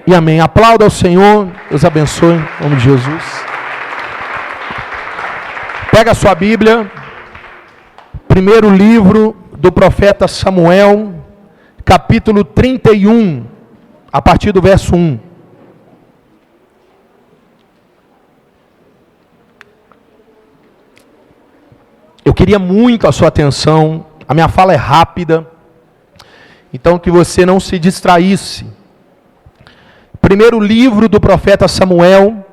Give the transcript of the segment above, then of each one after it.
e amém. Aplauda ao Senhor, Deus abençoe, em nome de Jesus. Pega a sua Bíblia, primeiro livro do profeta Samuel, capítulo 31, a partir do verso 1. Eu queria muito a sua atenção, a minha fala é rápida, então que você não se distraísse. Primeiro livro do profeta Samuel,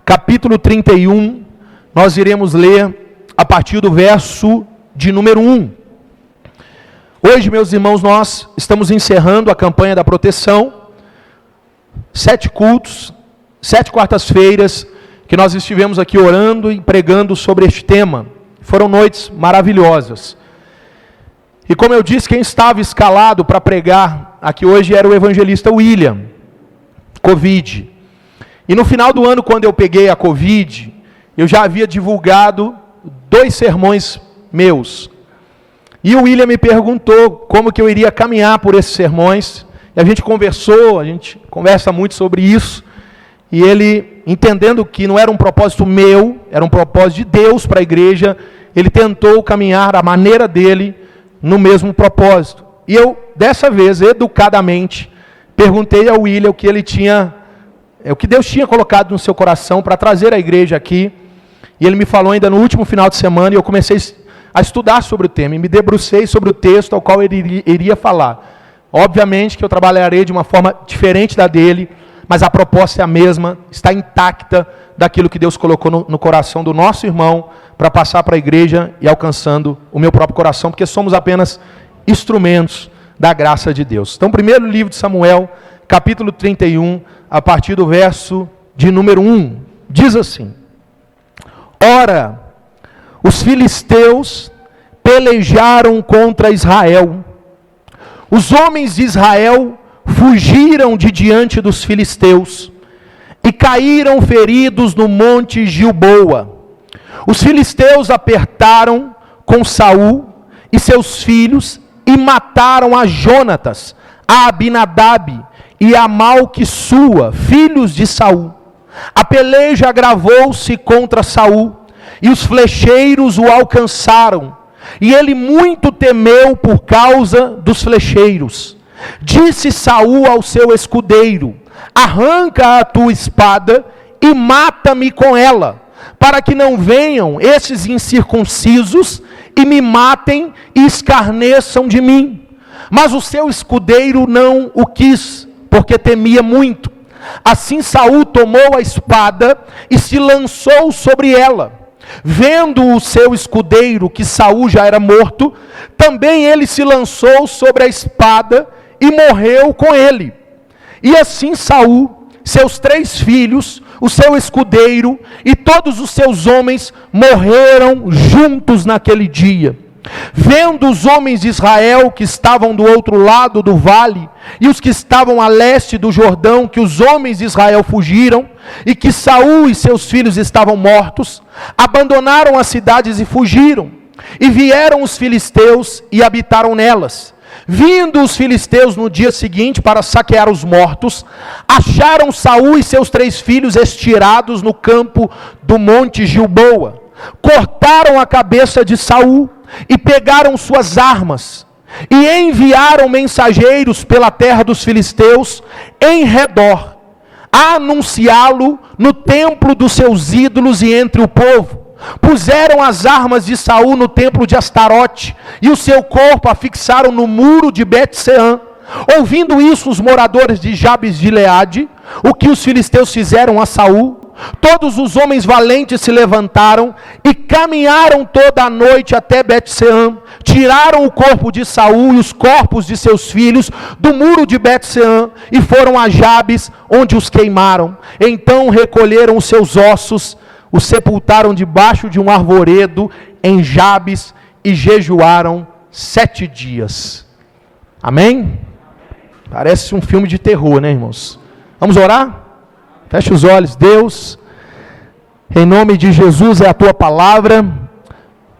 capítulo 31, nós iremos ler a partir do verso de número 1. Hoje, meus irmãos, nós estamos encerrando a campanha da proteção, 7 cultos, 7 quartas-feiras, que nós estivemos aqui orando e pregando sobre este tema. Foram noites maravilhosas. E como eu disse, quem estava escalado para pregar aqui hoje era o evangelista William, Covid. E no final do ano, quando eu peguei a Covid, eu já havia divulgado 2 sermões meus. E o William me perguntou como que eu iria caminhar por esses sermões. E a gente conversa muito sobre isso. E ele, entendendo que não era um propósito meu, era um propósito de Deus para a igreja, ele tentou caminhar à maneira dele, no mesmo propósito. E eu, dessa vez, educadamente, perguntei ao William o que ele tinha, o que Deus tinha colocado no seu coração para trazer a igreja aqui. E ele me falou ainda no último final de semana, e eu comecei a estudar sobre o tema, e me debrucei sobre o texto ao qual ele iria falar. Obviamente que eu trabalharei de uma forma diferente da dele, mas a proposta é a mesma, está intacta daquilo que Deus colocou no coração do nosso irmão, para passar para a igreja e alcançando o meu próprio coração, porque somos apenas instrumentos da graça de Deus. Então, primeiro livro de Samuel, capítulo 31, a partir do verso de número 1, diz assim: Ora, os filisteus pelejaram contra Israel. Os homens de Israel fugiram de diante dos filisteus e caíram feridos no monte Gilboa. Os filisteus apertaram com Saul e seus filhos e mataram a Jonatas, a Abinadab e a Malquissua, filhos de Saul. A peleja agravou-se contra Saul e os flecheiros o alcançaram. E ele muito temeu por causa dos flecheiros. Disse Saul ao seu escudeiro: arranca a tua espada e mata-me com ela, para que não venham esses incircuncisos e me matem e escarneçam de mim. Mas o seu escudeiro não o quis, porque temia muito. Assim Saul tomou a espada e se lançou sobre ela. Vendo o seu escudeiro que Saul já era morto, também ele se lançou sobre a espada e morreu com ele. E assim Saul, seus 3 filhos, o seu escudeiro e todos os seus homens morreram juntos naquele dia. Vendo os homens de Israel que estavam do outro lado do vale e os que estavam a leste do Jordão, que os homens de Israel fugiram e que Saul e seus filhos estavam mortos, abandonaram as cidades e fugiram. E vieram os filisteus e habitaram nelas. Vindo os filisteus no dia seguinte para saquear os mortos, acharam Saul e seus 3 filhos estirados no campo do monte Gilboa. Cortaram a cabeça de Saul e pegaram suas armas e enviaram mensageiros pela terra dos filisteus em redor, a anunciá-lo no templo dos seus ídolos e entre o povo. Puseram as armas de Saul no templo de Astarote e o seu corpo afixaram no muro de Bet-seã. Ouvindo isso, os moradores de Jabes de Gileade, o que os filisteus fizeram a Saul, todos os homens valentes se levantaram e caminharam toda a noite até Bet-seã, tiraram o corpo de Saul e os corpos de seus filhos do muro de Bet-seã e foram a Jabes, onde os queimaram. Então recolheram os seus ossos, os sepultaram debaixo de um arvoredo em Jabes e jejuaram 7 dias. Amém? Parece um filme de terror, né, irmãos? Vamos orar? Feche os olhos. Deus, em nome de Jesus é a tua palavra.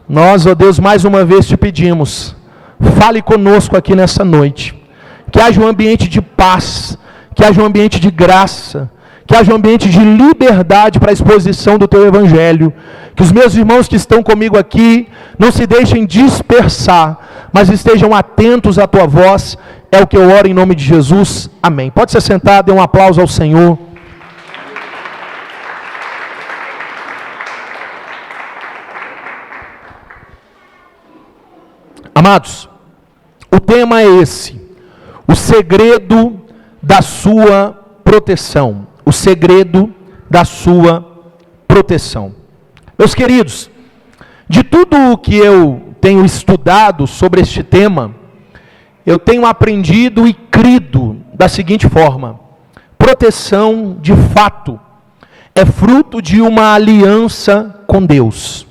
Nós, ó Deus, mais uma vez te pedimos, fale conosco aqui nessa noite. Que haja um ambiente de paz, que haja um ambiente de graça, que haja um ambiente de liberdade para a exposição do Teu Evangelho, que os meus irmãos que estão comigo aqui não se deixem dispersar, mas estejam atentos à Tua voz, é o que eu oro em nome de Jesus, amém. Pode se sentar, dê um aplauso ao Senhor. Amados, o tema é esse, o segredo da sua proteção, o segredo da sua proteção. Meus queridos, de tudo o que eu tenho estudado sobre este tema, eu tenho aprendido e crido da seguinte forma: proteção, de fato, é fruto de uma aliança com Deus.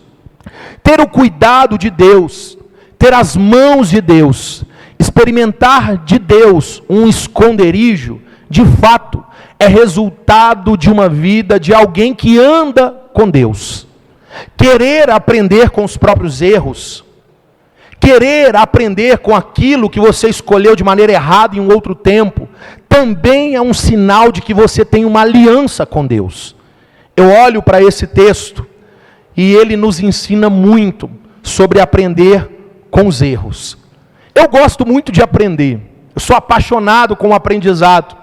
Ter o cuidado de Deus, ter as mãos de Deus, experimentar de Deus um esconderijo, de fato, é resultado de uma vida de alguém que anda com Deus. Querer aprender com os próprios erros, querer aprender com aquilo que você escolheu de maneira errada em um outro tempo, também é um sinal de que você tem uma aliança com Deus. Eu olho para esse texto e ele nos ensina muito sobre aprender com os erros. Eu gosto muito de aprender, eu sou apaixonado com o aprendizado.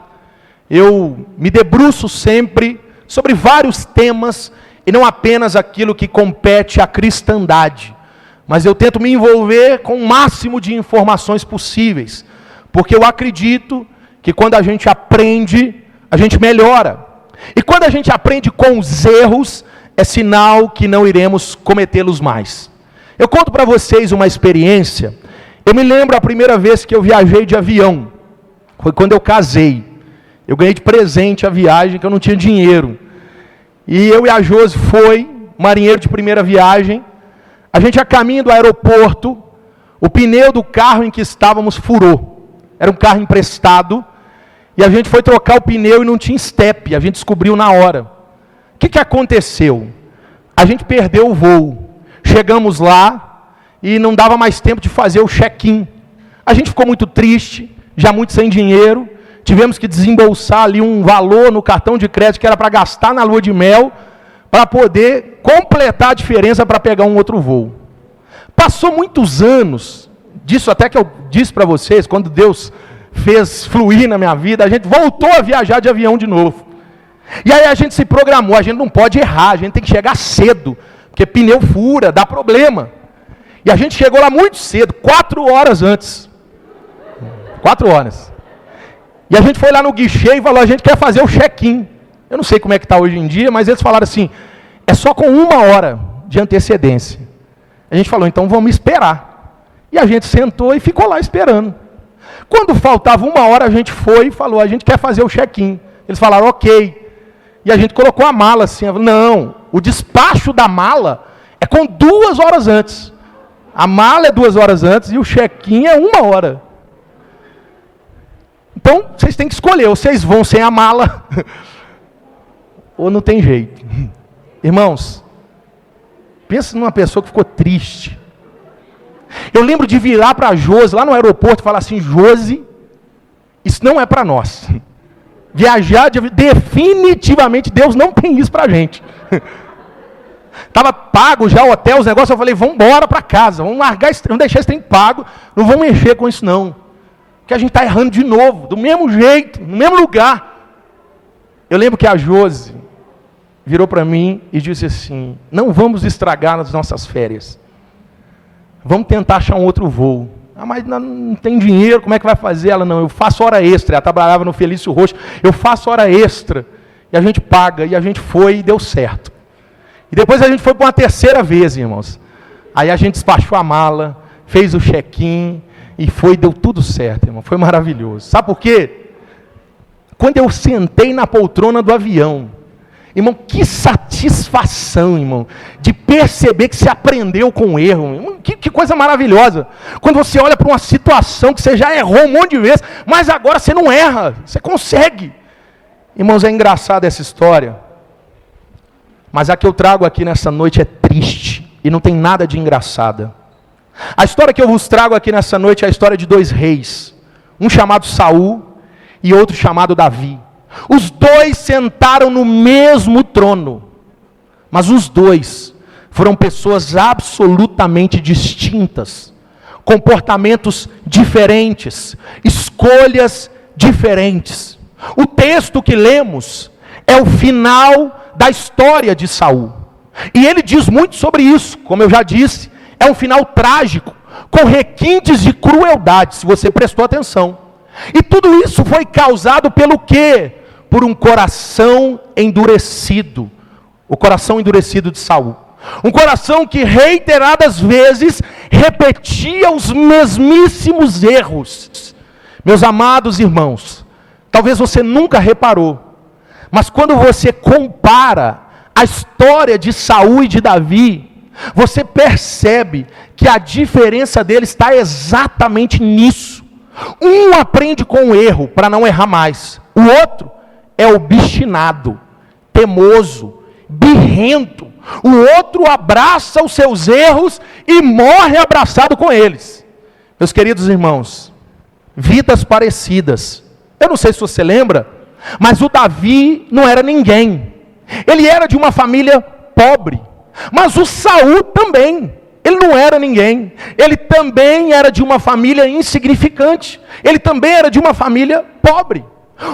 Eu me debruço sempre sobre vários temas, e não apenas aquilo que compete à cristandade, mas eu tento me envolver com o máximo de informações possíveis, porque eu acredito que quando a gente aprende, a gente melhora. E quando a gente aprende com os erros, é sinal que não iremos cometê-los mais. Eu conto para vocês uma experiência. Eu me lembro a primeira vez que eu viajei de avião, foi quando eu casei. Eu ganhei de presente a viagem, que eu não tinha dinheiro. E eu e a Josi foi, marinheiro de primeira viagem. A gente a caminho do aeroporto, o pneu do carro em que estávamos furou. Era um carro emprestado. E a gente foi trocar o pneu e não tinha estepe. A gente descobriu na hora. O que aconteceu? A gente perdeu o voo. Chegamos lá e não dava mais tempo de fazer o check-in. A gente ficou muito triste, já muito sem dinheiro. Tivemos que desembolsar ali um valor no cartão de crédito que era para gastar na lua de mel, para poder completar a diferença para pegar um outro voo. Passou muitos anos, disso até que eu disse para vocês, quando Deus fez fluir na minha vida, a gente voltou a viajar de avião de novo. E aí a gente se programou, a gente não pode errar, a gente tem que chegar cedo, porque pneu fura, dá problema. E a gente chegou lá muito cedo, 4 horas antes. 4 horas. E a gente foi lá no guichê e falou, a gente quer fazer o check-in. Eu não sei como é que está hoje em dia, mas eles falaram assim, é só com 1 hora de antecedência. A gente falou, então vamos esperar. E a gente sentou e ficou lá esperando. Quando faltava 1 hora, a gente foi e falou, a gente quer fazer o check-in. Eles falaram, ok. E a gente colocou a mala assim, não, o despacho da mala é com 2 horas antes. A mala é 2 horas antes e o check-in é 1 hora. Então, vocês têm que escolher, ou vocês vão sem a mala, ou não tem jeito. Irmãos, pensa numa pessoa que ficou triste. Eu lembro de virar para a Josi, lá no aeroporto, e falar assim, Josi, isso não é para nós. Viajar, definitivamente, Deus não tem isso para a gente. Estava pago já o hotel, os negócios, eu falei, vamos embora para casa, vamos largar, vamos deixar esse trem pago, não vamos mexer com isso não. Porque a gente está errando de novo, do mesmo jeito, no mesmo lugar. Eu lembro que a Josi virou para mim e disse assim, não vamos estragar as nossas férias. Vamos tentar achar um outro voo. Ah, mas não tem dinheiro, como é que vai fazer? Ela, não, eu faço hora extra. Ela trabalhava no Felício Roxo, eu faço hora extra. E a gente paga, e a gente foi e deu certo. E depois a gente foi para uma 3ª vez, irmãos. Aí a gente despachou a mala, fez o check-in, e deu tudo certo, irmão. Foi maravilhoso. Sabe por quê? Quando eu sentei na poltrona do avião, irmão, que satisfação, irmão, de perceber que você aprendeu com o erro. Irmão, que coisa maravilhosa. Quando você olha para uma situação que você já errou um monte de vezes, mas agora você não erra, você consegue. Irmãos, é engraçada essa história, mas a que eu trago aqui nessa noite é triste e não tem nada de engraçada. A história que eu vos trago aqui nessa noite é a história de 2 reis, um chamado Saul e outro chamado Davi. Os dois sentaram no mesmo trono, mas os dois foram pessoas absolutamente distintas, comportamentos diferentes, escolhas diferentes. O texto que lemos é o final da história de Saul. E ele diz muito sobre isso, como eu já disse, é um final trágico, com requintes de crueldade, se você prestou atenção. E tudo isso foi causado pelo quê? Por um coração endurecido. O coração endurecido de Saul. Um coração que reiteradas vezes repetia os mesmíssimos erros. Meus amados irmãos, talvez você nunca reparou, mas quando você compara a história de Saul e de Davi, você percebe que a diferença deles está exatamente nisso. Um aprende com o erro para não errar mais. O outro é obstinado, teimoso, birrento. O outro abraça os seus erros e morre abraçado com eles. Meus queridos irmãos, vidas parecidas. Eu não sei se você lembra, mas o Davi não era ninguém. Ele era de uma família pobre. Mas o Saul também. Ele não era ninguém. Ele também era de uma família insignificante. Ele também era de uma família pobre.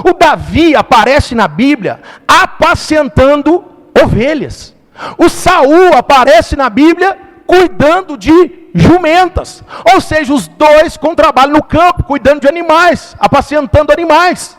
O Davi aparece na Bíblia apacentando ovelhas. O Saul aparece na Bíblia cuidando de jumentas. Ou seja, os dois com trabalho no campo, cuidando de animais, apacentando animais.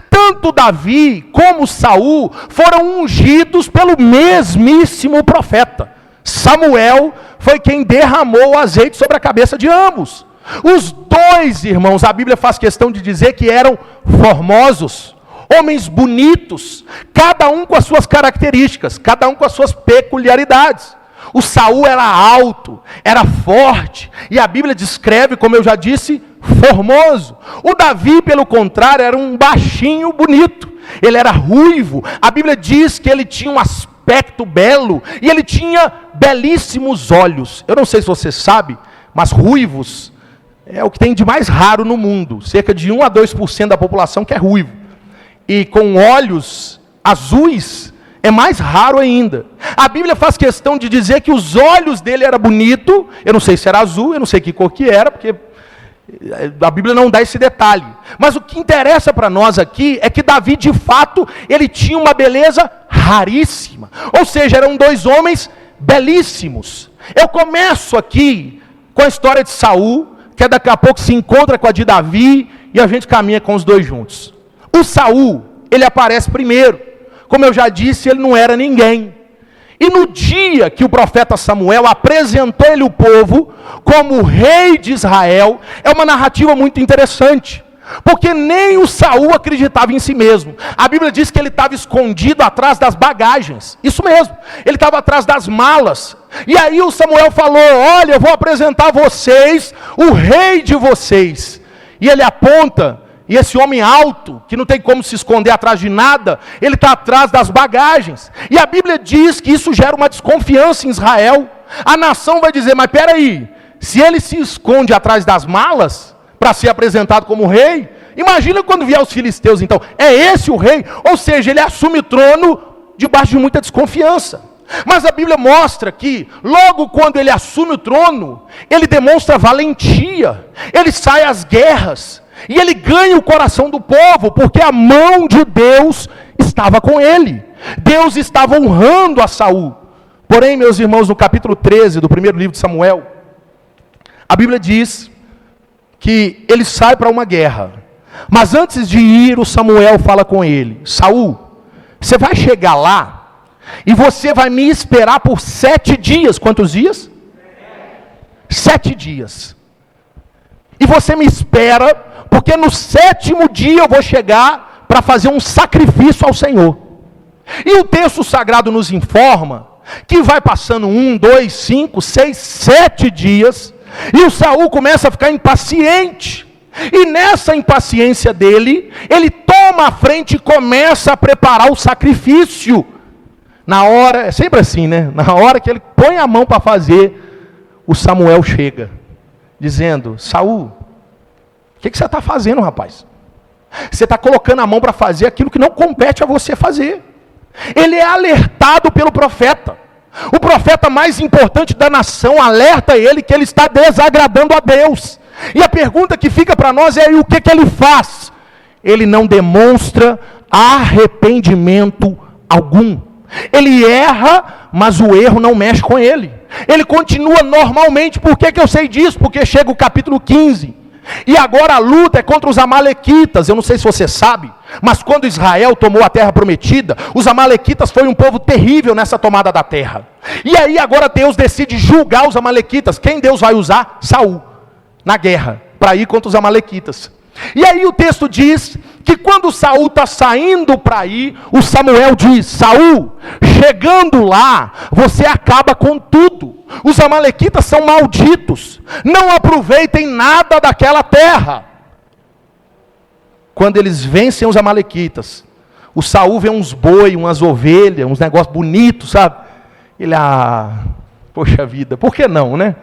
Tanto Davi como Saul foram ungidos pelo mesmíssimo profeta. Samuel foi quem derramou o azeite sobre a cabeça de ambos. Os dois irmãos, a Bíblia faz questão de dizer que eram formosos, homens bonitos, cada um com as suas características, cada um com as suas peculiaridades. O Saul era alto, era forte, e a Bíblia descreve, como eu já disse, formoso. O Davi, pelo contrário, era um baixinho bonito. Ele era ruivo. A Bíblia diz que ele tinha um aspecto belo, e ele tinha belíssimos olhos. Eu não sei se você sabe, mas ruivos é o que tem de mais raro no mundo. Cerca de 1 a 2% da população que é ruivo. E com olhos azuis, é mais raro ainda. A Bíblia faz questão de dizer que os olhos dele eram bonitos. Eu não sei se era azul, eu não sei que cor que era, porque a Bíblia não dá esse detalhe. Mas o que interessa para nós aqui é que Davi, de fato, ele tinha uma beleza raríssima. Ou seja, eram dois homens belíssimos. Eu começo aqui com a história de Saul, que daqui a pouco se encontra com a de Davi, e a gente caminha com os dois juntos. O Saul, ele aparece primeiro. Como eu já disse, ele não era ninguém. E no dia que o profeta Samuel apresentou ele o povo como rei de Israel, é uma narrativa muito interessante. Porque nem o Saul acreditava em si mesmo. A Bíblia diz que ele estava escondido atrás das bagagens. Isso mesmo, ele estava atrás das malas. E aí o Samuel falou: olha, eu vou apresentar a vocês o rei de vocês. E ele aponta. E esse homem alto, que não tem como se esconder atrás de nada, ele está atrás das bagagens. E a Bíblia diz que isso gera uma desconfiança em Israel. A nação vai dizer: mas peraí, se ele se esconde atrás das malas, para ser apresentado como rei, imagina quando vier os filisteus então, é esse o rei? Ou seja, ele assume o trono debaixo de muita desconfiança. Mas a Bíblia mostra que, logo quando ele assume o trono, ele demonstra valentia, ele sai às guerras, e ele ganha o coração do povo, porque a mão de Deus estava com ele. Deus estava honrando a Saul. Porém, meus irmãos, no capítulo 13 do primeiro livro de Samuel, a Bíblia diz que ele sai para uma guerra. Mas antes de ir, o Samuel fala com ele: Saul, você vai chegar lá, e você vai me esperar por 7 dias. Quantos dias? 7 dias. E você me espera, porque no 7º dia eu vou chegar para fazer um sacrifício ao Senhor. E o texto sagrado nos informa que vai passando 1, 2, 5, 6, 7 dias, e o Saul começa a ficar impaciente. E nessa impaciência dele, ele toma a frente e começa a preparar o sacrifício. Na hora, é sempre assim, né? Na hora que ele põe a mão para fazer, o Samuel chega, dizendo: Saul, o que você está fazendo, rapaz? Você está colocando a mão para fazer aquilo que não compete a você fazer. Ele é alertado pelo profeta. O profeta mais importante da nação alerta ele que ele está desagradando a Deus. E a pergunta que fica para nós é: o que ele faz? Ele não demonstra arrependimento algum. Ele erra, mas o erro não mexe com ele. Ele continua normalmente. Por que eu sei disso? Porque chega o capítulo 15. E agora a luta é contra os amalequitas. Eu não sei se você sabe, mas quando Israel tomou a terra prometida, os amalequitas foi um povo terrível nessa tomada da terra. E aí agora Deus decide julgar os amalequitas. Quem Deus vai usar? Saul, na guerra, para ir contra os amalequitas. E aí o texto diz que quando Saul está saindo para ir, o Samuel diz: Saul, chegando lá, você acaba com tudo. Os amalequitas são malditos, não aproveitem nada daquela terra. Quando eles vencem os amalequitas, o Saul vê uns boi, umas ovelhas, uns negócios bonitos, sabe? Ele, poxa vida, por que não, né?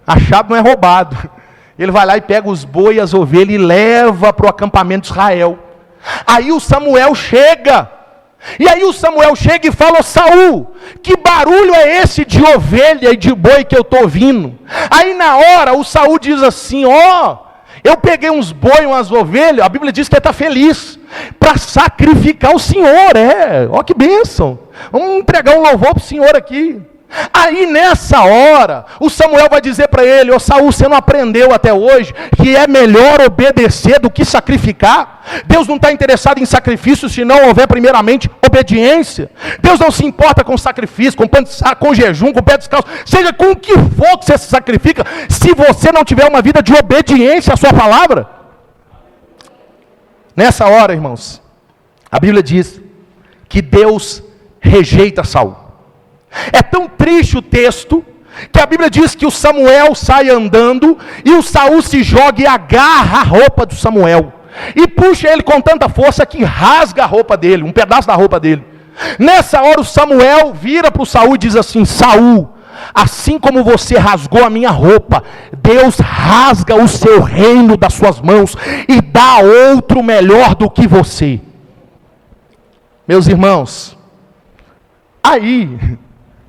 Achado não é roubado. Ele vai lá e pega os boi e as ovelhas e leva para o acampamento de Israel. Aí o Samuel chega. E aí o Samuel chega e fala: Saul, que barulho é esse de ovelha e de boi que eu estou ouvindo? Aí na hora o Saul diz assim: eu peguei uns boi, umas ovelhas, a Bíblia diz que ele está feliz, para sacrificar o Senhor. Que bênção. Vamos entregar um louvor para o Senhor aqui. Aí nessa hora, o Samuel vai dizer para ele: Saul, você não aprendeu até hoje que é melhor obedecer do que sacrificar? Deus não está interessado em sacrifício se não houver primeiramente obediência. Deus não se importa com sacrifício, com jejum, com pé descalço, seja com o que for que você se sacrifica, se você não tiver uma vida de obediência à sua palavra. Nessa hora, irmãos, a Bíblia diz que Deus rejeita Saul. É tão triste o texto, que a Bíblia diz que o Samuel sai andando, e o Saul se joga e agarra a roupa do Samuel, e puxa ele com tanta força que rasga a roupa dele, um pedaço da roupa dele. Nessa hora o Samuel vira para o Saul e diz assim: Saul, assim como você rasgou a minha roupa, Deus rasga o seu reino das suas mãos, e dá outro melhor do que você. Meus irmãos, aí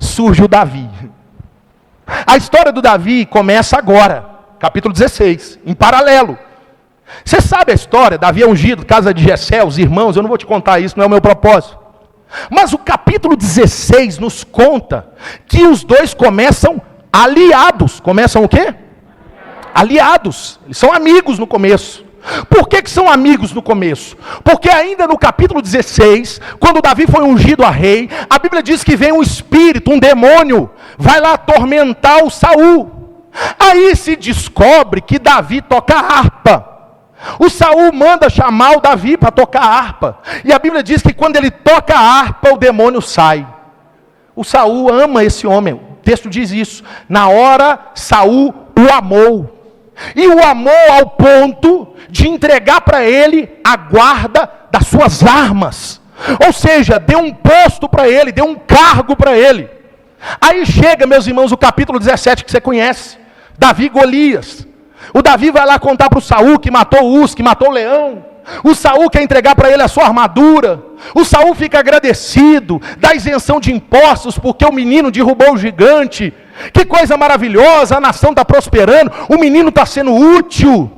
surge o Davi. A história do Davi começa agora, capítulo 16, em paralelo. Você sabe a história? Davi é ungido, casa de Jessé, os irmãos. Eu não vou te contar isso, não é o meu propósito. Mas o capítulo 16 nos conta que os dois começam aliados. Começam o quê? Aliados. Eles são amigos no começo. Por que são amigos no começo? Porque ainda no capítulo 16, quando Davi foi ungido a rei, a Bíblia diz que vem um espírito, um demônio, vai lá atormentar o Saul. Aí se descobre que Davi toca harpa. O Saul manda chamar o Davi para tocar harpa. E a Bíblia diz que quando ele toca a harpa, o demônio sai. O Saul ama esse homem, o texto diz isso. Na hora, Saul o amou. E o amou ao ponto de entregar para ele a guarda das suas armas. Ou seja, deu um posto para ele, deu um cargo para ele. Aí chega, meus irmãos, o capítulo 17 que você conhece. Davi e Golias. O Davi vai lá contar para o Saul que matou o urso, que matou o leão. O Saul quer entregar para ele a sua armadura. O Saul fica agradecido, dá isenção de impostos, porque o menino derrubou o gigante. Que coisa maravilhosa, a nação está prosperando, o menino está sendo útil.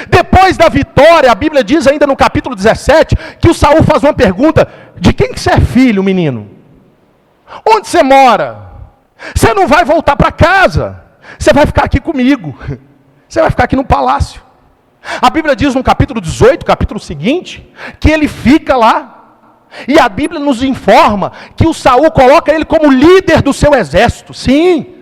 Depois da vitória, a Bíblia diz ainda no capítulo 17, que o Saul faz uma pergunta: de quem que você é filho, menino? Onde você mora? Você não vai voltar para casa, você vai ficar aqui comigo, você vai ficar aqui no palácio. A Bíblia diz no capítulo 18, capítulo seguinte, que ele fica lá. E a Bíblia nos informa que o Saul coloca ele como líder do seu exército. Sim,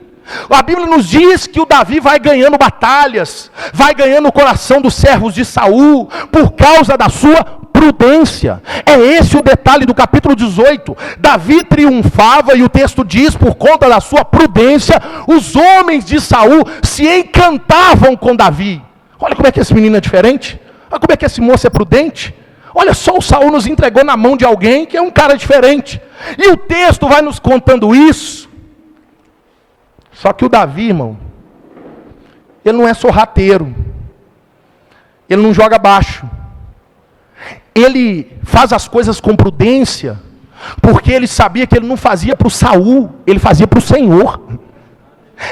a Bíblia nos diz que o Davi vai ganhando batalhas, vai ganhando o coração dos servos de Saul, por causa da sua prudência. É esse o detalhe do capítulo 18. Davi triunfava, e o texto diz, por conta da sua prudência, os homens de Saul se encantavam com Davi. Olha como é que esse menino é diferente, olha como é que esse moço é prudente. Olha só, o Saul nos entregou na mão de alguém que é um cara diferente. E o texto vai nos contando isso. Só que o Davi, irmão, ele não é sorrateiro. Ele não joga baixo. ele faz as coisas com prudência, porque ele sabia que ele não fazia para o Saul, ele fazia para o Senhor.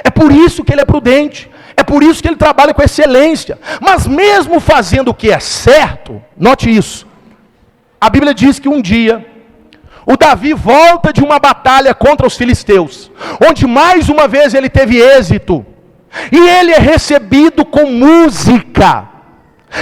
É por isso que ele é prudente, é por isso que ele trabalha com excelência. Mas mesmo fazendo o que é certo, note isso, a Bíblia diz que um dia, o Davi volta de uma batalha contra os filisteus, onde mais uma vez ele teve êxito, e ele é recebido com música.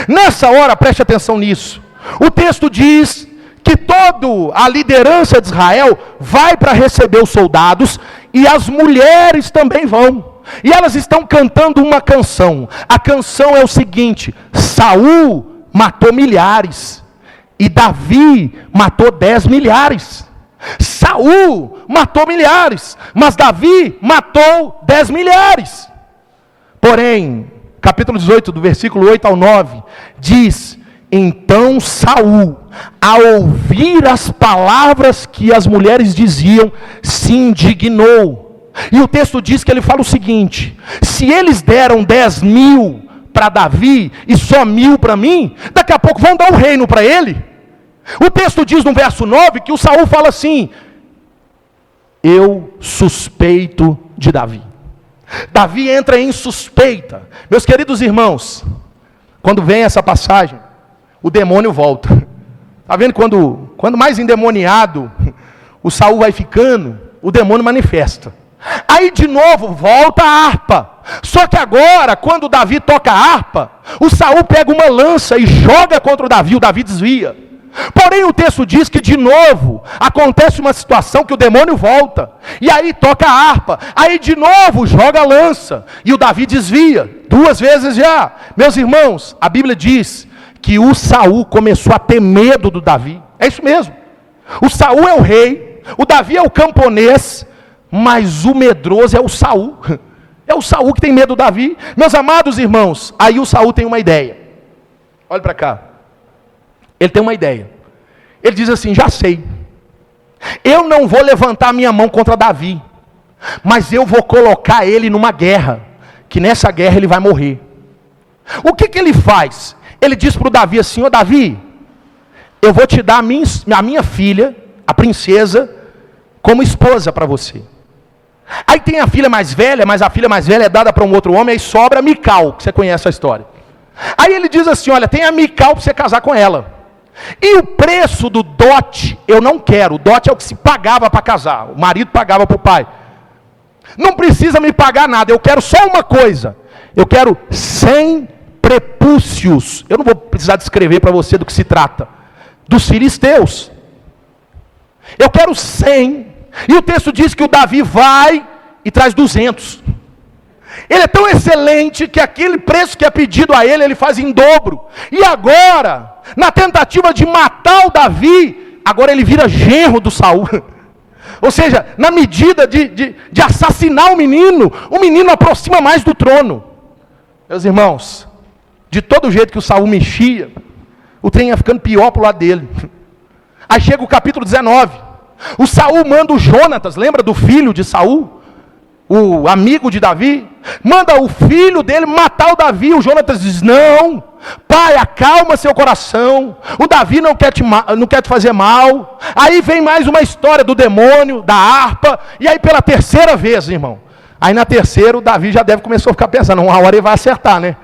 Nessa hora, preste atenção nisso, o texto diz que toda a liderança de Israel vai para receber os soldados, e as mulheres também vão, e elas estão cantando uma canção. A canção é o seguinte: Saul matou milhares, e Davi matou 10 milhares. Saul matou milhares, mas Davi matou 10 milhares. Porém, capítulo 18, do versículo 8 ao 9, diz: então Saul, ao ouvir as palavras que as mulheres diziam, se indignou. E o texto diz que ele fala o seguinte: se eles deram 10.000 para Davi e só 1.000 para mim, daqui a pouco vão dar o reino para ele. O texto diz no verso 9 que o Saul fala assim: eu suspeito de Davi. Davi entra em suspeita. Meus queridos irmãos, quando vem essa passagem, o demônio volta. Está vendo quando mais endemoniado o Saul vai ficando, o demônio manifesta. Aí de novo volta a harpa. Só que agora, quando Davi toca a harpa, o Saul pega uma lança e joga contra o Davi desvia. Porém o texto diz que de novo acontece uma situação que o demônio volta, e aí toca a harpa, aí de novo joga a lança, e o Davi desvia, 2 vezes já. Meus irmãos, a Bíblia diz que o Saul começou a ter medo do Davi. É isso mesmo, o Saul é o rei, o Davi é o camponês, mas o medroso é o Saul. É o Saul que tem medo do Davi. Meus amados irmãos, aí o Saul tem uma ideia. Olha para cá. Ele tem uma ideia. Ele diz assim: já sei, eu não vou levantar minha mão contra Davi, mas eu vou colocar ele numa guerra, que nessa guerra ele vai morrer. O que ele faz? Ele diz para o Davi assim: ô Davi, eu vou te dar a minha filha, a princesa, como esposa para você. Aí tem a filha mais velha, mas a filha mais velha é dada para um outro homem, aí sobra Mical, que você conhece a história. Aí ele diz assim: olha, tem a Mical para você casar com ela. E o preço do dote eu não quero. O dote é o que se pagava para casar, o marido pagava para o pai. Não precisa me pagar nada, eu quero só uma coisa: eu quero 100 prepúcios. Eu não vou precisar descrever para você do que se trata, dos filisteus. Eu quero 100. E o texto diz que o Davi vai e traz 200. Ele é tão excelente que aquele preço que é pedido a ele, ele faz em dobro. E agora, na tentativa de matar o Davi, agora ele vira genro do Saul. Ou seja, na medida de assassinar o menino aproxima mais do trono. Meus irmãos, de todo jeito que o Saul mexia, o trem ia ficando pior para o lado dele. Aí chega o capítulo 19. O Saul manda o Jonatas, lembra do filho de Saul? O amigo de Davi, manda o filho dele matar o Davi. O Jonatas diz: não, pai, acalma seu coração, o Davi não quer te fazer mal. Aí vem mais uma história do demônio, da harpa, e aí pela terceira vez, irmão, aí na terceira o Davi já deve começar a ficar pensando: uma hora ele vai acertar, né?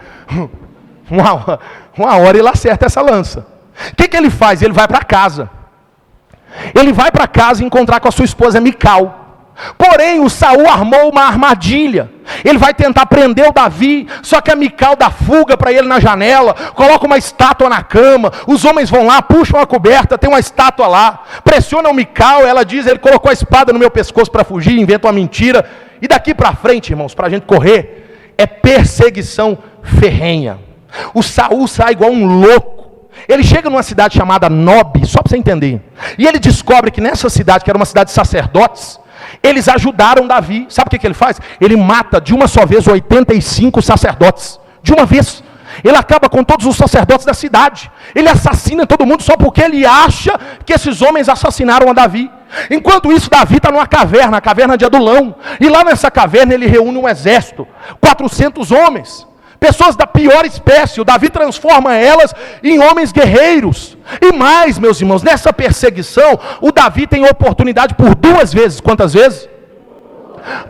Uma hora ele acerta essa lança. O que ele faz? Ele vai para casa. Ele vai para casa encontrar com a sua esposa Mical. Porém o Saul armou uma armadilha. Ele vai tentar prender o Davi, só que a Mical dá fuga para ele na janela, coloca uma estátua na cama. Os homens vão lá, puxam a coberta, tem uma estátua lá, pressionam Mical. Ela diz: ele colocou a espada no meu pescoço para fugir, inventa uma mentira. E daqui para frente, irmãos, para a gente correr, é perseguição ferrenha. O Saul sai igual um louco. Ele chega numa cidade chamada Nob, só para você entender, e ele descobre que nessa cidade, que era uma cidade de sacerdotes, eles ajudaram Davi. Sabe o que ele faz? Ele mata de uma só vez 85 sacerdotes, de uma vez. Ele acaba com todos os sacerdotes da cidade. Ele assassina todo mundo só porque ele acha que esses homens assassinaram a Davi. Enquanto isso, Davi está numa caverna, a caverna de Adulão, e lá nessa caverna ele reúne um exército, 400 homens. pessoas da pior espécie. O Davi transforma elas em homens guerreiros. E mais, meus irmãos, nessa perseguição, o Davi tem oportunidade por 2 vezes. Quantas vezes?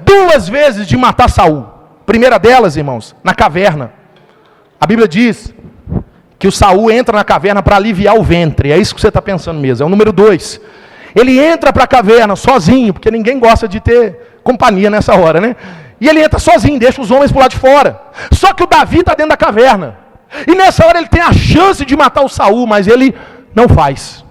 2 vezes de matar Saul. Primeira delas, irmãos, na caverna. A Bíblia diz que o Saul entra na caverna para aliviar o ventre. É isso que você está pensando mesmo. É o número 2. Ele entra para a caverna sozinho, porque ninguém gosta de ter companhia nessa hora, né? E ele entra sozinho, deixa os homens para o lado de fora. Só que o Davi está dentro da caverna. E nessa hora ele tem a chance de matar o Saul, mas ele não faz.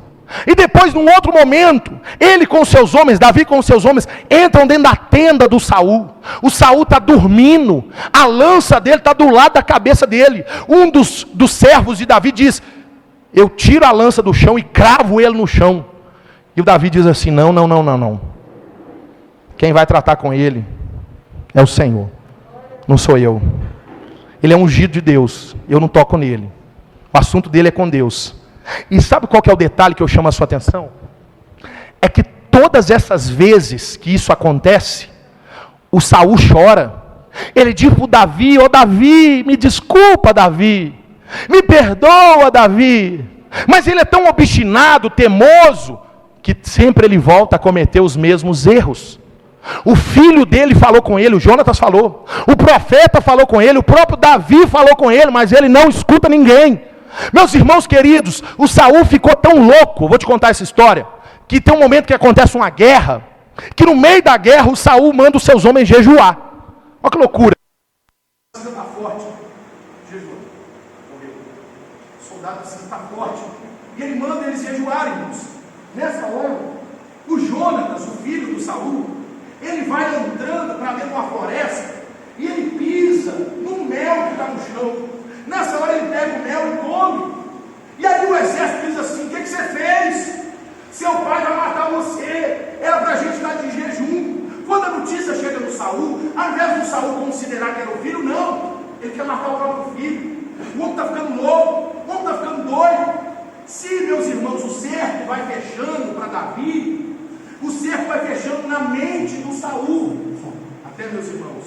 E depois, num outro momento, ele com seus homens, Davi com seus homens, entram dentro da tenda do Saul. O Saul está dormindo, a lança dele está do lado da cabeça dele. Um dos servos de Davi diz: eu tiro a lança do chão e cravo ele no chão. E o Davi diz assim: não. Quem vai tratar com ele é o Senhor, não sou eu. Ele é ungido de Deus, eu não toco nele. O assunto dele é com Deus. E sabe qual que é o detalhe que eu chamo a sua atenção? É que todas essas vezes que isso acontece, o Saul chora. Ele diz para o Davi: ô Davi, me desculpa, Davi, me perdoa, Davi. Mas ele é tão obstinado, teimoso, que sempre ele volta a cometer os mesmos erros. O filho dele falou com ele, o Jonatas falou, o profeta falou com ele, o próprio Davi falou com ele, mas ele não escuta ninguém. Meus irmãos queridos, o Saul ficou tão louco, vou te contar essa história, que tem um momento que acontece uma guerra, que no meio da guerra o Saul manda os seus homens jejuar. Olha que loucura. Você está forte, jejua, morreu. O soldado precisa estar forte, e ele manda eles jejuarem, irmãos. Nessa hora, o Jonatas, o filho do Saul, ele vai entrando para dentro de uma floresta e ele pisa no mel que está no chão. Nessa hora ele pega o mel e come. E aí o exército diz assim: o que você fez? Seu pai vai matar você. Era para a gente estar de jejum. Quando a notícia chega no Saul, ao invés do Saul considerar que era o filho, não. Ele quer matar o próprio filho. O homem está ficando louco, o homem está ficando doido. Se, meus irmãos, o cerco vai fechando para Davi, o cerco vai fechando na mente do Saul. Até, meus irmãos,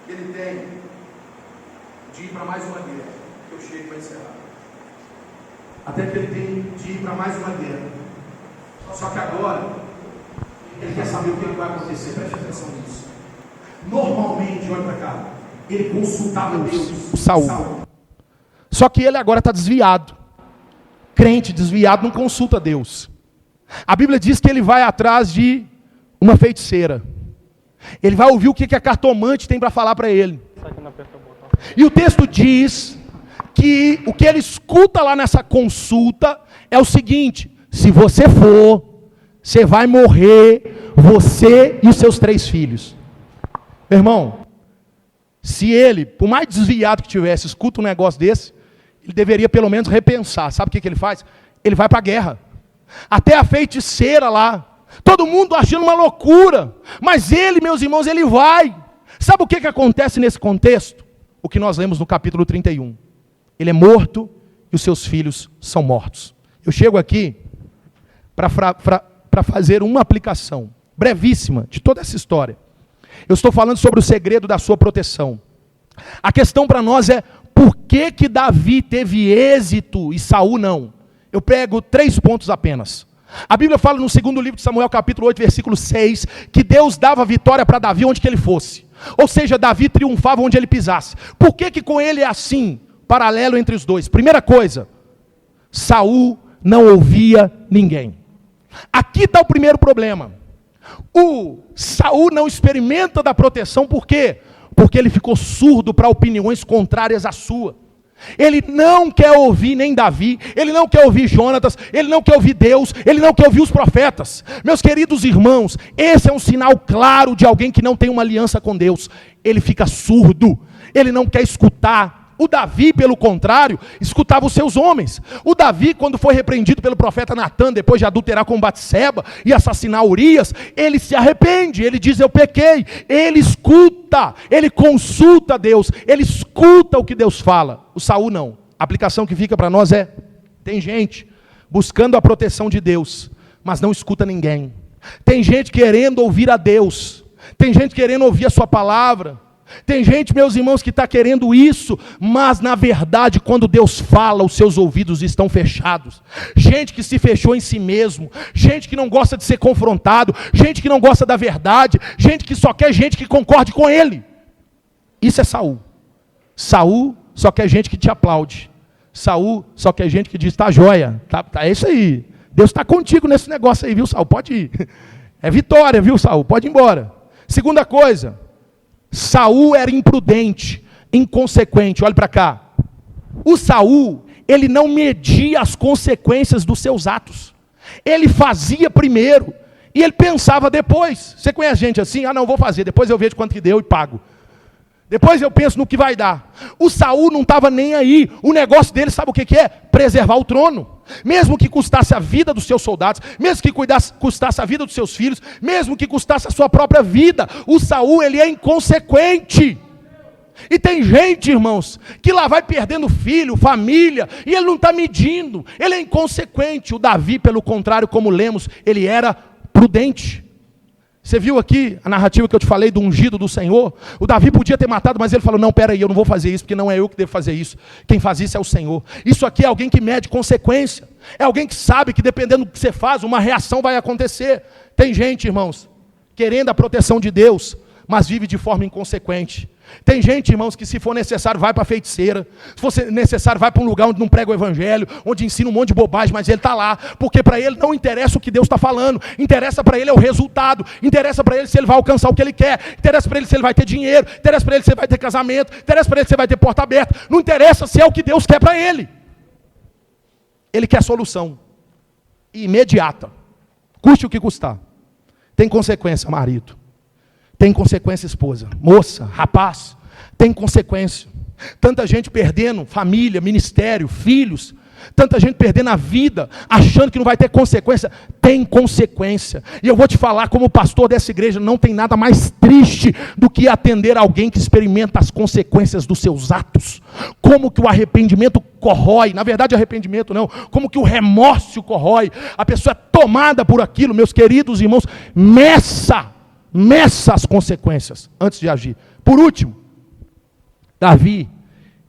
ele tem de ir para mais uma guerra, que eu chego para encerrar. Até que ele tem de ir para mais uma guerra. Só que agora, ele quer saber o que vai acontecer. Preste atenção nisso. Normalmente, olha para cá, ele consultava Deus, Saul. Só que ele agora está desviado. Crente desviado não consulta Deus. A Bíblia diz que ele vai atrás de uma feiticeira. Ele vai ouvir o que a cartomante tem para falar para ele. E o texto diz que o que ele escuta lá nessa consulta é o seguinte: se você for, você vai morrer, você e os seus 3 filhos. Meu irmão, se ele, por mais desviado que tivesse, escuta um negócio desse, ele deveria pelo menos repensar. Sabe o que ele faz? Ele vai para a guerra. Até a feiticeira lá, todo mundo achando uma loucura, mas ele, meus irmãos, ele vai. Sabe o que acontece nesse contexto? O que nós lemos no capítulo 31. Ele é morto e os seus filhos são mortos. Eu chego aqui para fazer uma aplicação brevíssima de toda essa história. Eu estou falando sobre o segredo da sua proteção. A questão para nós é: por que Davi teve êxito e Saul não? Eu pego 3 pontos apenas. A Bíblia fala no 2º livro de Samuel, capítulo 8, versículo 6, que Deus dava vitória para Davi onde que ele fosse. Ou seja, Davi triunfava onde ele pisasse. Por que com ele é assim? Paralelo entre os dois. Primeira coisa, Saul não ouvia ninguém. Aqui está o primeiro problema. O Saul não experimenta da proteção, por quê? Porque ele ficou surdo para opiniões contrárias à sua. Ele não quer ouvir nem Davi, ele não quer ouvir Jonatas, ele não quer ouvir Deus, ele não quer ouvir os profetas. Meus queridos irmãos, esse é um sinal claro de alguém que não tem uma aliança com Deus. Ele fica surdo, ele não quer escutar. O Davi, pelo contrário, escutava os seus homens. O Davi, quando foi repreendido pelo profeta Natã, depois de adulterar com Batseba e assassinar Urias, ele se arrepende, ele diz: eu pequei. Ele escuta, ele consulta Deus, ele escuta o que Deus fala. O Saul não. A aplicação que fica para nós é: tem gente buscando a proteção de Deus, mas não escuta ninguém. Tem gente querendo ouvir a Deus, tem gente querendo ouvir a sua palavra, Tem gente, meus irmãos, que está querendo isso, mas na verdade, quando Deus fala, os seus ouvidos estão fechados. Gente que se fechou em si mesmo, gente que não gosta de ser confrontado, gente que não gosta da verdade, gente que só quer gente que concorde com ele. Isso é Saul. Saul só quer gente que te aplaude. Saul só quer gente que diz, está jóia, é isso aí. Deus está contigo nesse negócio aí, viu, Saul? Pode ir. É vitória, viu, Saul? Pode ir embora. Segunda coisa, Saul era imprudente, inconsequente. Olha para cá. O Saul, ele não media as consequências dos seus atos. Ele fazia primeiro e ele pensava depois. Você conhece gente assim? Ah, não, vou fazer, depois eu vejo quanto que deu e pago. Depois eu penso no que vai dar. O Saul não estava nem aí. O negócio dele, sabe o que é? Preservar o trono. Mesmo que custasse a vida dos seus soldados, mesmo que custasse a vida dos seus filhos, mesmo que custasse a sua própria vida, o Saul, ele é inconsequente. E tem gente, irmãos, que lá vai perdendo filho, família, e ele não está medindo, ele é inconsequente. O Davi, pelo contrário, como lemos, ele era prudente. Você viu aqui a narrativa que eu te falei do ungido do Senhor? O Davi podia ter matado, mas ele falou, não, peraí, eu não vou fazer isso, porque não é eu que devo fazer isso. Quem faz isso é o Senhor. Isso aqui é alguém que mede consequência. É alguém que sabe que dependendo do que você faz, uma reação vai acontecer. Tem gente, irmãos, querendo a proteção de Deus, mas vive de forma inconsequente. Tem gente, irmãos, que se for necessário vai para a feiticeira, se for necessário vai para um lugar onde não prega o evangelho, onde ensina um monte de bobagem, mas ele está lá, porque para ele não interessa o que Deus está falando, interessa para ele é o resultado, interessa para ele se ele vai alcançar o que ele quer, interessa para ele se ele vai ter dinheiro, interessa para ele se ele vai ter casamento, interessa para ele se ele vai ter porta aberta, não interessa se é o que Deus quer para ele. Ele quer solução imediata, custe o que custar. Tem consequência, marido. Tem consequência, esposa, moça, rapaz, tem consequência. Tanta gente perdendo família, ministério, filhos, tanta gente perdendo a vida, achando que não vai ter consequência. Tem consequência. E eu vou te falar, como pastor dessa igreja, não tem nada mais triste do que atender alguém que experimenta as consequências dos seus atos. Como que o arrependimento corrói, na verdade arrependimento não, como que o remorso corrói. A pessoa é tomada por aquilo, meus queridos irmãos, meça as consequências antes de agir. Por último, Davi,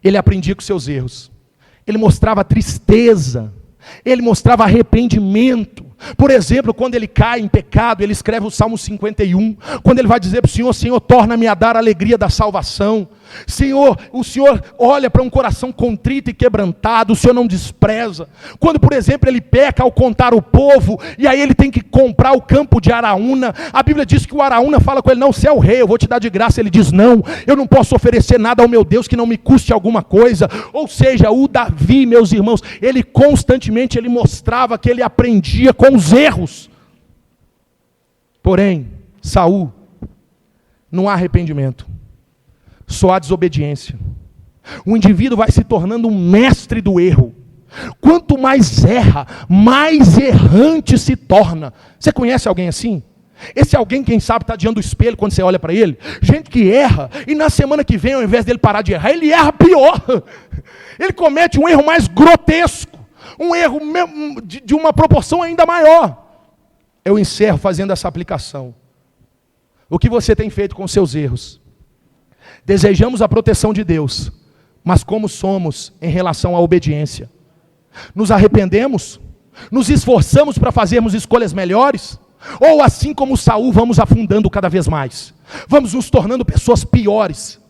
ele aprendia com seus erros. Ele mostrava tristeza, ele mostrava arrependimento. Por exemplo, quando ele cai em pecado, ele escreve o Salmo 51, quando ele vai dizer para o Senhor, Senhor, torna-me a dar a alegria da salvação. Senhor, o Senhor olha para um coração contrito e quebrantado, o Senhor não despreza. Quando, por exemplo, ele peca ao contar o povo, e aí ele tem que comprar o campo de Araúna, a Bíblia diz que o Araúna fala com ele, não, você é o rei, eu vou te dar de graça. Ele diz, não, eu não posso oferecer nada ao meu Deus que não me custe alguma coisa. Ou seja, o Davi, meus irmãos, ele constantemente ele mostrava que ele aprendia com os erros. Porém, Saul, não há arrependimento, só há desobediência. O indivíduo vai se tornando um mestre do erro. Quanto mais erra, mais errante se torna. Você conhece alguém assim? Esse alguém, quem sabe, está diante do espelho quando você olha para ele. Gente que erra, e na semana que vem, ao invés dele parar de errar, ele erra pior. Ele comete um erro mais grotesco, um erro de uma proporção ainda maior. Eu encerro fazendo essa aplicação. O que você tem feito com seus erros? Desejamos a proteção de Deus, mas como somos em relação à obediência? Nos arrependemos? Nos esforçamos para fazermos escolhas melhores? Ou assim como Saul, vamos afundando cada vez mais? Vamos nos tornando pessoas piores?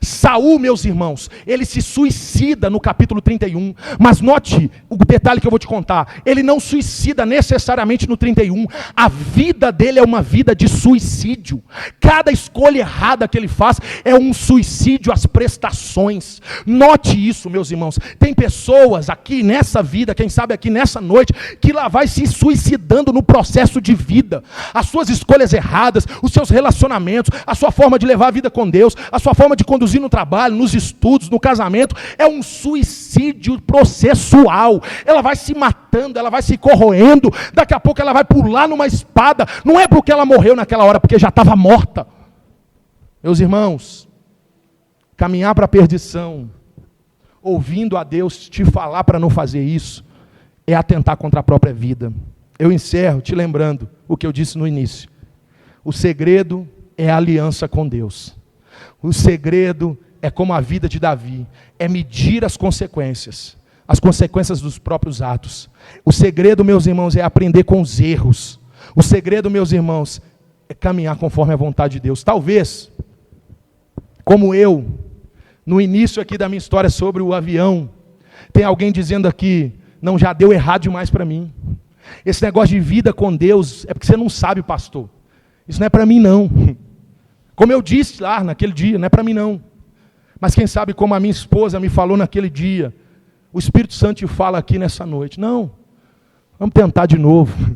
Saul, meus irmãos, ele se suicida no capítulo 31, mas note o detalhe que eu vou te contar, ele não suicida necessariamente no 31, a vida dele é uma vida de suicídio, cada escolha errada que ele faz é um suicídio às prestações. Note isso, meus irmãos, tem pessoas aqui nessa vida, quem sabe aqui nessa noite, que lá vai se suicidando no processo de vida, as suas escolhas erradas, os seus relacionamentos, a sua forma de levar a vida com Deus, a sua forma de conduzir no trabalho, nos estudos, no casamento, é um suicídio processual. Ela vai se matando, ela vai se corroendo, daqui a pouco ela vai pular numa espada, não é porque ela morreu naquela hora, porque já estava morta. Meus irmãos, caminhar para a perdição, ouvindo a Deus te falar para não fazer isso, é atentar contra a própria vida. Eu encerro te lembrando o que eu disse no início. O segredo é a aliança com Deus. O segredo é como a vida de Davi, é medir as consequências dos próprios atos. O segredo, meus irmãos, é aprender com os erros. O segredo, meus irmãos, é caminhar conforme a vontade de Deus. Talvez, como eu, no início aqui da minha história sobre o avião, tem alguém dizendo aqui, não, já deu errado demais para mim. Esse negócio de vida com Deus, é porque você não sabe, pastor. Isso não é para mim, não. Como eu disse lá naquele dia, não é para mim, não. Mas quem sabe como a minha esposa me falou naquele dia, o Espírito Santo te fala aqui nessa noite. Não, vamos tentar de novo.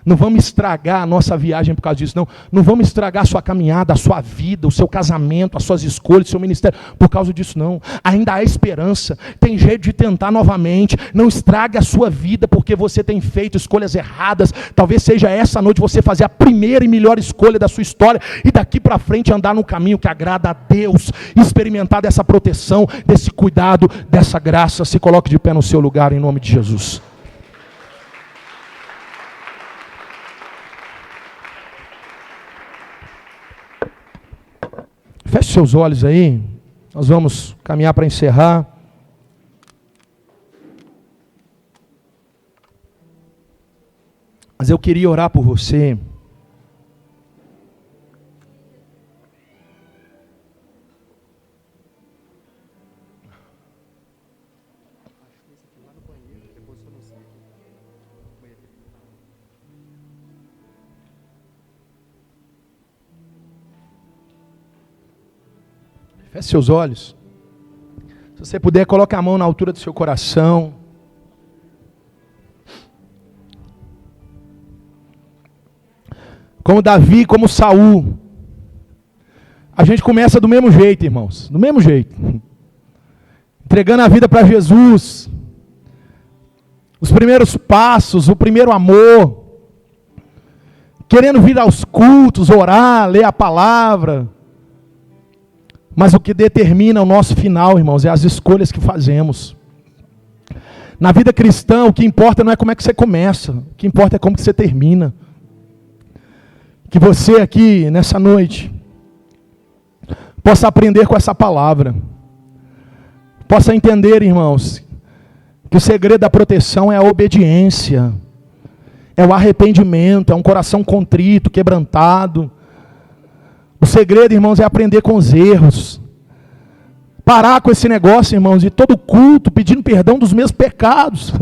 Não vamos estragar a nossa viagem por causa disso, não. Não vamos estragar a sua caminhada, a sua vida, o seu casamento, as suas escolhas, o seu ministério, por causa disso, não. Ainda há esperança, tem jeito de tentar novamente. Não estrague a sua vida porque você tem feito escolhas erradas. Talvez seja essa noite você fazer a primeira e melhor escolha da sua história e daqui para frente andar no caminho que agrada a Deus, experimentar dessa proteção, desse cuidado, dessa graça. Se coloque de pé no seu lugar em nome de Jesus. Feche seus olhos aí, nós vamos caminhar para encerrar. Mas eu queria orar por você. Feche seus olhos. Se você puder, coloque a mão na altura do seu coração. Como Davi, como Saul. A gente começa do mesmo jeito, irmãos. Do mesmo jeito. Entregando a vida para Jesus. Os primeiros passos, o primeiro amor. Querendo vir aos cultos, orar, ler a palavra. Mas o que determina o nosso final, irmãos, é as escolhas que fazemos. Na vida cristã, o que importa não é como é que você começa, o que importa é como que você termina. Que você aqui, nessa noite, possa aprender com essa palavra. Possa entender, irmãos, que o segredo da proteção é a obediência. É o arrependimento, é um coração contrito, quebrantado. O segredo, irmãos, é aprender com os erros. Parar com esse negócio, irmãos, de todo culto, pedindo perdão dos meus pecados.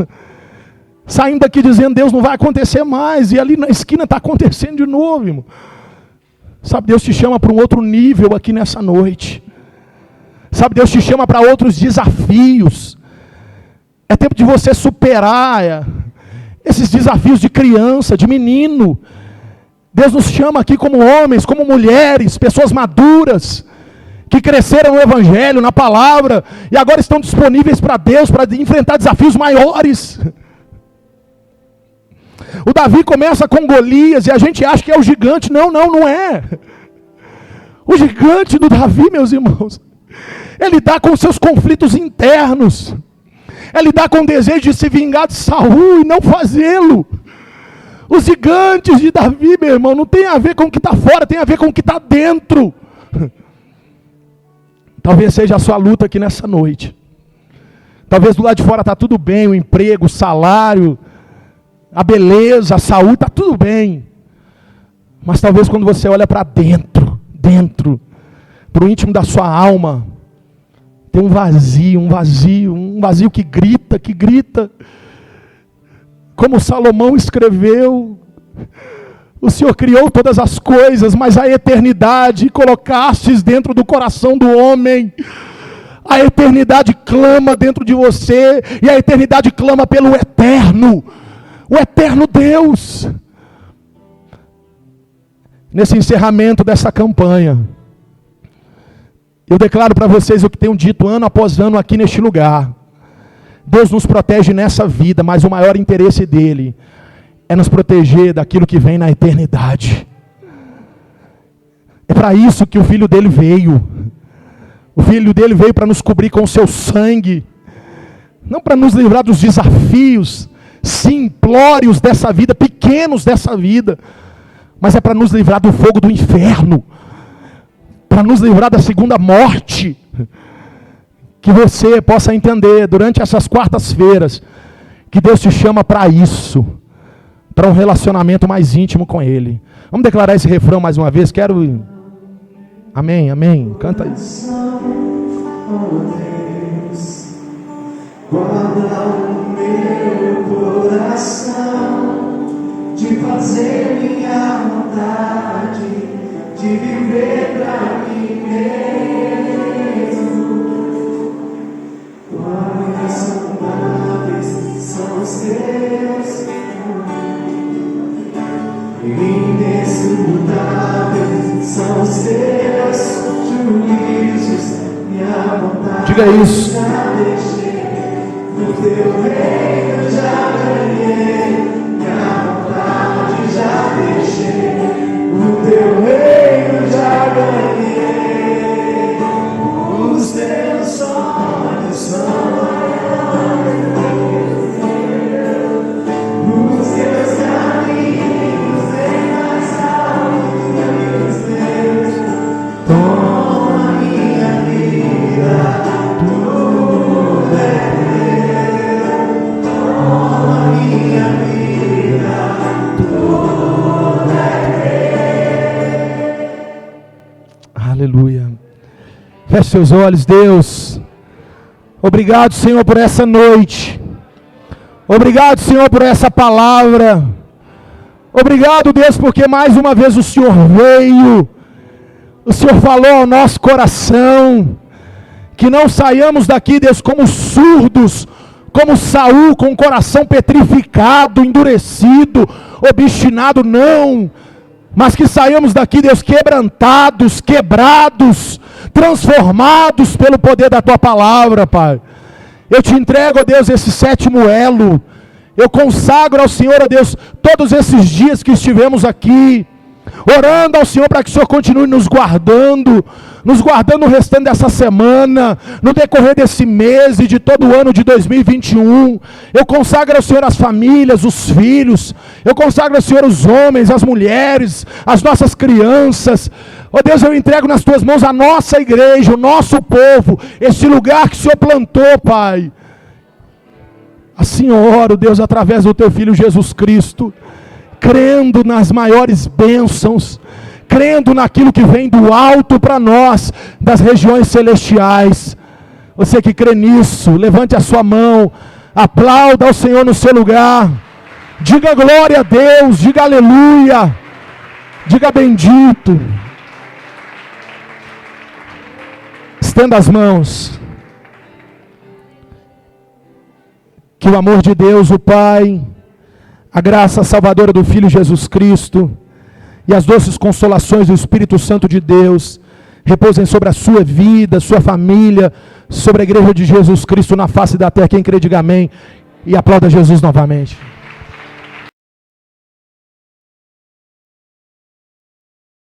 Saindo daqui dizendo, Deus, não vai acontecer mais. E ali na esquina está acontecendo de novo, irmão. Sabe, Deus te chama para um outro nível aqui nessa noite. Sabe, Deus te chama para outros desafios. É tempo de você superar esses desafios de criança, de menino. Deus nos chama aqui como homens, como mulheres, pessoas maduras, que cresceram no Evangelho, na palavra, e agora estão disponíveis para Deus, para enfrentar desafios maiores. O Davi começa com Golias, e a gente acha que é o gigante. Não, não é. O gigante do Davi, meus irmãos, é lidar com seus conflitos internos, é lidar com o desejo de se vingar de Saul e não fazê-lo. Os gigantes de Davi, meu irmão, não tem a ver com o que está fora, tem a ver com o que está dentro. Talvez seja a sua luta aqui nessa noite. Talvez do lado de fora está tudo bem, o emprego, o salário, a beleza, a saúde, está tudo bem. Mas talvez quando você olha para dentro, para o íntimo da sua alma, tem um vazio que grita. Como Salomão escreveu, o Senhor criou todas as coisas, mas a eternidade colocastes dentro do coração do homem. A eternidade clama dentro de você, e a eternidade clama pelo eterno, o eterno Deus. Nesse encerramento dessa campanha, eu declaro para vocês o que tenho dito ano após ano aqui neste lugar. Deus nos protege nessa vida, mas o maior interesse dele é nos proteger daquilo que vem na eternidade. É para isso que o Filho dele veio. O Filho dele veio para nos cobrir com o seu sangue, não para nos livrar dos desafios simplórios dessa vida, pequenos dessa vida, mas é para nos livrar do fogo do inferno. para nos livrar da segunda morte. Que você possa entender durante essas quartas-feiras que Deus te chama para isso, para um relacionamento mais íntimo com Ele. Vamos declarar esse refrão mais uma vez? Quero... Amém, amém. Canta isso. Guarda o meu coração de fazer minha vontade, de viver pra mim mesmo. Quais saudáveis são os teus, inescrutáveis são os teus juízos, minha vontade. Diga isso. O teu reino já ganhei, minha vontade já deixei. O teu reino já ganhei. Os teus sonhos são maiores. Os teus caminhos bem mais altos que os meus. Toma minha vida, tudo é aleluia. Feche seus olhos, Deus. Obrigado, Senhor, por essa noite. Obrigado, Senhor, por essa palavra. Obrigado, Deus, porque mais uma vez o Senhor veio. O Senhor falou ao nosso coração. Que não saiamos daqui, Deus, como surdos, como Saul, com o coração petrificado, endurecido, obstinado, não. Mas que saiamos daqui, Deus, quebrantados, quebrados, transformados pelo poder da Tua palavra, Pai. Eu te entrego, ó Deus, esse sétimo elo. Eu consagro ao Senhor, ó Deus, todos esses dias que estivemos aqui, orando ao Senhor para que o Senhor continue nos guardando no restante dessa semana, no decorrer desse mês e de todo o ano de 2021. Eu consagro ao Senhor as famílias, os filhos, eu consagro ao Senhor os homens, as mulheres, as nossas crianças. Ó Deus, eu entrego nas Tuas mãos a nossa igreja, o nosso povo, esse lugar que o Senhor plantou, Pai. Assim eu oro, Deus, através do Teu Filho Jesus Cristo, crendo nas maiores bênçãos, crendo naquilo que vem do alto para nós, das regiões celestiais. Você que crê nisso, levante a sua mão, aplauda ao Senhor no seu lugar, diga glória a Deus, diga aleluia, diga bendito. Estenda as mãos. Que o amor de Deus, o Pai, a graça salvadora do Filho Jesus Cristo e as doces consolações do Espírito Santo de Deus repousem sobre a sua vida, sua família, sobre a igreja de Jesus Cristo na face da terra. Quem crê, diga amém e aplauda Jesus novamente.